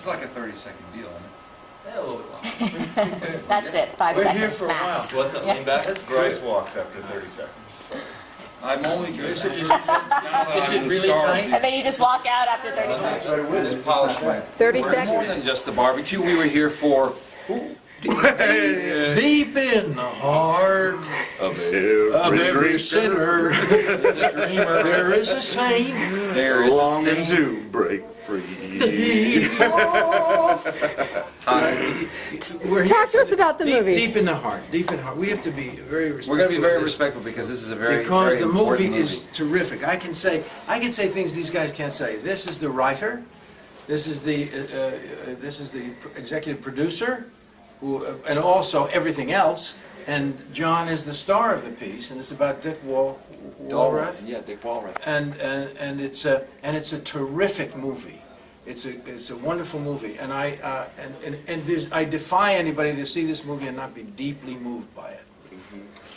like a 30-second deal, isn't it? Yeah, a little bit long. That's it, 5 We're seconds here for a max. What's up, lean back? That's Gries walks after 30 seconds. I'm only good. Is it really tight? And then you just walk out after 30 seconds. Just polish my... 30 More than seconds. just the barbecue. We were here for... Deep in the heart Of every sinner, there is a saint. There is a longing to break free. Talk to us about the movie. Deep in the heart. Deep in the heart. We have to be very respectful. We're going to be very of this, respectful because this is a very, because very the important movie is terrific. I can say things these guys can't say. This is the writer. This is the executive producer. And also everything else, and Jon is the star of the piece, and it's about Dick Walrath. Yeah, Dick Walrath. And it's a terrific movie. It's a wonderful movie, and I defy anybody to see this movie and not be deeply moved by it.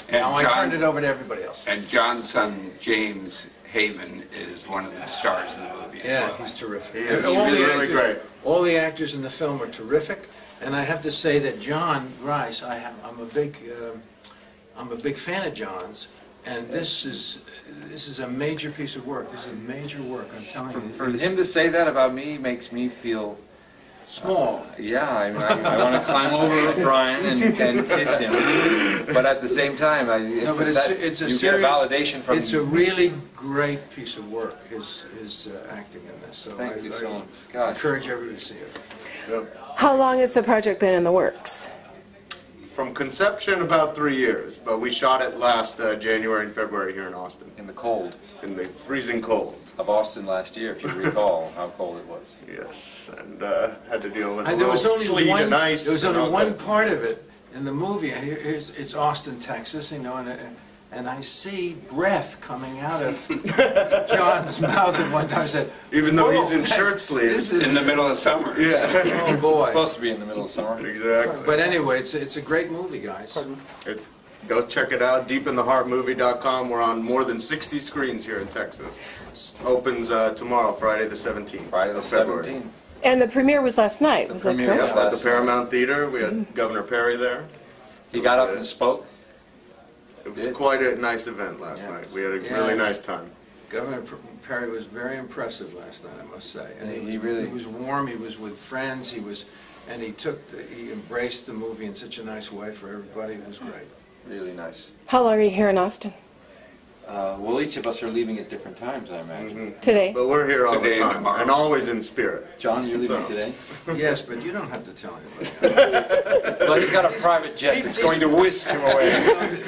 And now I turned it over to everybody else. And Jon's son James Haven is one of the stars in the movie as well. He's terrific. He is really great. All the actors in the film are terrific. And I have to say that Jon Gries, I'm a big fan of Jon's, and this is a major piece of work. This is major work. I'm telling you. For him to say that about me makes me feel small. Yeah, I want to climb over Brian and kiss him, but at the same time, it's a you serious, get a validation from. It's a really great piece of work. His acting in this. So Thank you so much. I encourage everybody to see it. Yep. How long has the project been in the works? From conception, about 3 years, but we shot it last January and February here in Austin. In the cold. In the freezing cold. Of Austin last year, if you recall how cold it was. Yes, and had to deal with a There little was only sleet one, and ice. There was and only all one that. part of it in the movie. It's Austin, Texas, you know, and I see breath coming out of Jon's mouth at one time. I said, even though "Whoa, he's in shirt sleeves. In the middle of summer. Yeah. Oh boy! It's supposed to be in the middle of summer. Exactly. But anyway, it's a great movie, guys. Go check it out, deepintheheartmovie.com. We're on more than 60 screens here in Texas. Opens tomorrow, Friday the 17th. Friday the 17th. And the premiere was last night, was that premiere correct? was At the Paramount Theater, we had Governor Perry there. He got up and spoke. It was quite a nice event last night. We had a really nice time. Governor Perry was very impressive last night, I must say. And he was warm. He was with friends. And he embraced the movie in such a nice way for everybody. It was great. Really nice. How long are you here in Austin? Well, each of us are leaving at different times, I imagine. Today? But we're here all the Today and time, tomorrow. and always in spirit. John, you're leaving today? Yes, but you don't have to tell anybody. Well, he's got a private jet that's going to whisk him away.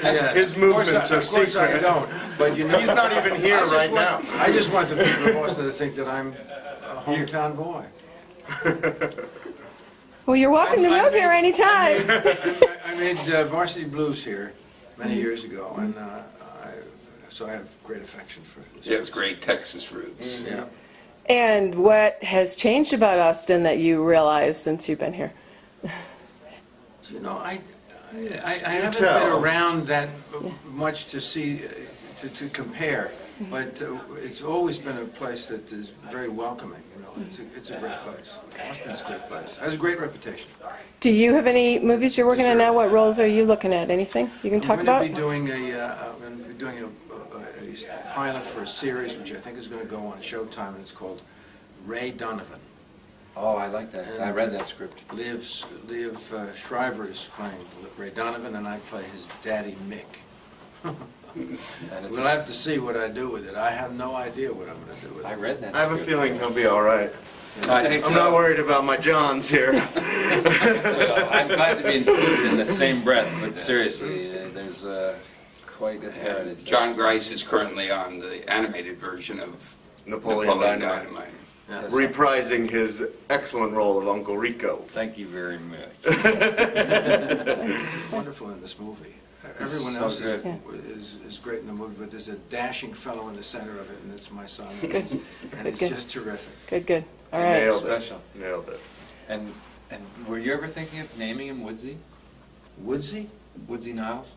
Yeah, His movements are of course I secret. don't. But you know, He's not even here right now. I just want the people of Boston to think that I'm a hometown boy. Well, you're welcome to move here anytime. I made Varsity Blues here many years ago, and so I have great affection for this. He has great Texas roots. Yeah. And what has changed about Austin that you realize since you've been here? You know, I haven't been around that much to see, to compare, but it's always been a place that is very welcoming. You know, it's a great place. Austin's a great place. It has a great reputation. Do you have any movies you're working on now? What roles are you looking at? Anything you can talk about? I'm going to be doing a pilot for a series which I think is going to go on Showtime, and it's called Ray Donovan. Oh, I like that. I read that script. Liev Schreiber is playing Ray Donovan, and I play his daddy Mick. We'll have to see what I do with it. I have no idea what I'm going to do with it. I read that. I have a feeling he'll be all right. I think I'm not worried about my Johns here. Well, I'm glad to be included in the same breath, but seriously, there's quite a heritage. Jon Gries is currently on the animated version of Napoleon Dynamite. Yes. Reprising his excellent role of Uncle Rico. Thank you very much. It's wonderful in this movie. Everyone so else good. is great in the movie, but there's a dashing fellow in the center of it, and it's my son. Good. And it's just terrific. Good, good. All right. Nailed it. Special. Nailed it. And were you ever thinking of naming him Woodsy? Woodsy? Woodsy Niles?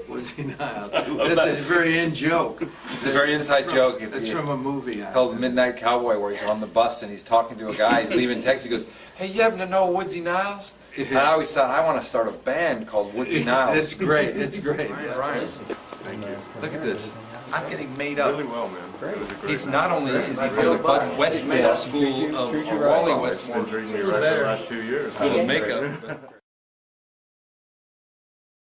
Woodsy Niles. That's a very in joke. It's a very inside joke. It's from a movie. Called Midnight Cowboy, where he's on the bus and he's talking to a guy. He's leaving Texas. He goes, "Hey, you happen to know Woodsy Niles?" And I always thought, I want to start a band called Woodsy Niles. It's great. It's great. Brian, Thank you. look at this. I'm getting made up. Really well, man. It was a great He's night. not only is he from the Bud Westmore School of Wally It's been Westmore treating me right for the last 2 years. School of Makeup.